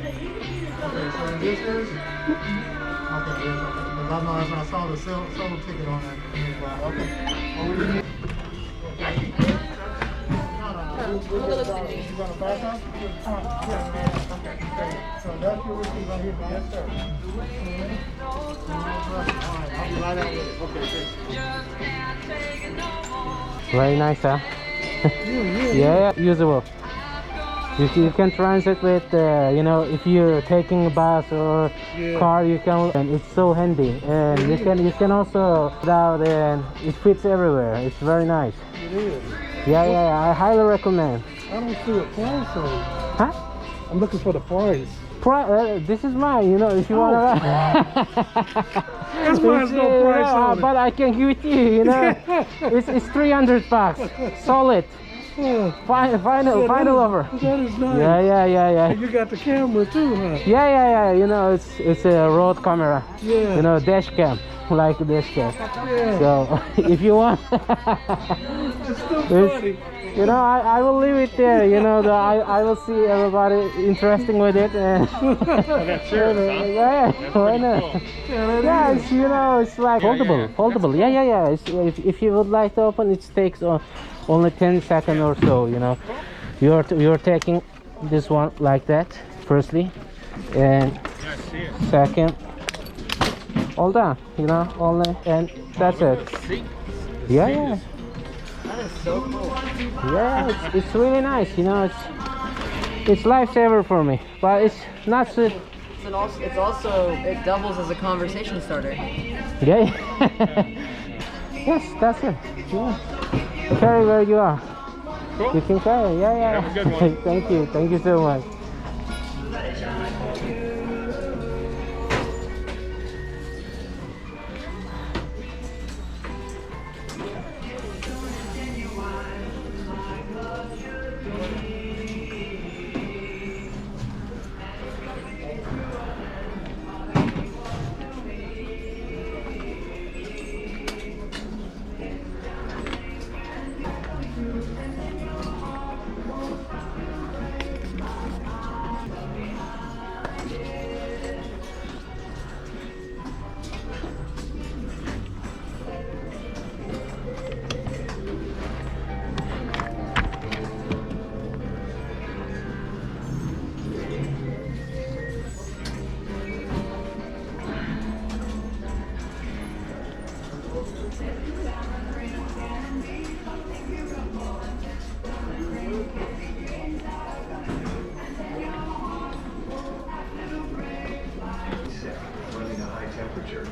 Okay, so this is? Okay, yes, okay. Because I know I saw the solo ticket on that. Okay. Well, we need... We're gonna back up? Yeah. Okay, great. So that's your receipt right here, right? Yes, sir. Alright, I'll be right out with it. Okay, great. Very nice, huh? Yeah, usable. You can transit with, you know, if you're taking a bus or car, you can, and it's so handy. And you can also put out, and it fits everywhere. It's very nice. It is. Yeah, I highly recommend. I don't see a price on it. Huh? I'm looking for the price. This is mine, you know, if you want to. That's why there's no price on it. But I can give it to you, you know. It's 300 bucks, solid. Final over. That is nice. Yeah. And you got the camera too, huh? Yeah. You know, it's a road camera. Yeah. You know, dash cam, like a dash cam. Yeah. So if you want, It's still funny. you know, I will leave it there. You know, I will see everybody interesting with it. And That's yours, huh? yeah, why not? Cool. Yeah, it's, you know, it's like foldable. Yeah. If you would like to open, it takes only 10 seconds or so. You know, you're taking this one like that, firstly, and second, all done. You know, only, and that's it. Yeah. That is so cool. Yeah, it's really nice. You know, it's lifesaver for me, but it's not so. It's also it doubles as a conversation starter. Yeah. Yes, that's it. Yeah. Carry where you are. Cool. You can carry. Yeah. Have a good one. Thank you so much.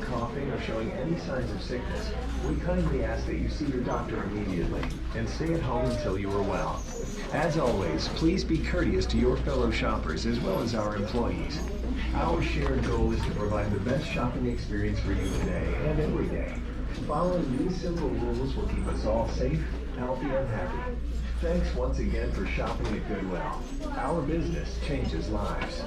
Coughing or showing any signs of sickness, we kindly ask that you see your doctor immediately and stay at home until you are well. As always, please be courteous to your fellow shoppers as well as our employees. Our shared goal is to provide the best shopping experience for you today and every day. Following these simple rules will keep us all safe, healthy, and happy. Thanks once again for shopping at Goodwill. Our business changes lives.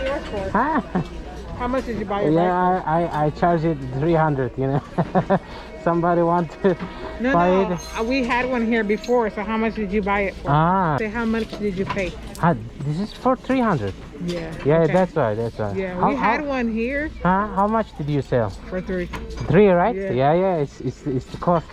buy yours for? Huh? How much did you buy your bike Yeah, I charge it 300, you know. Somebody want to for? No, buy no. it? We had one here before, so how much did you buy it for? Ah, Say, how much did you pay? this is for 300. Yeah. Yeah, okay. that's why, that's why. Yeah, How- we had how- one here Huh? How much did you sell? for 3. 3, right? Yeah. Yeah, it's the cost.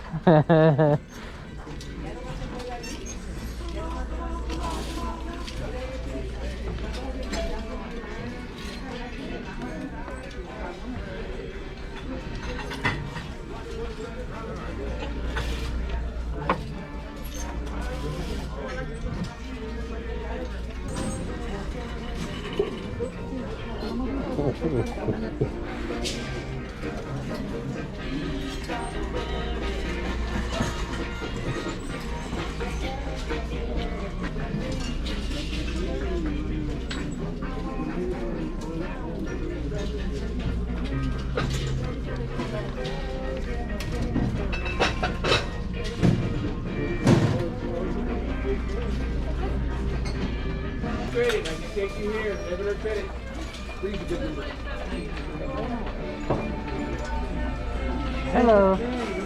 Credit, I can take you here. Debit or credit. Please give them. Hello.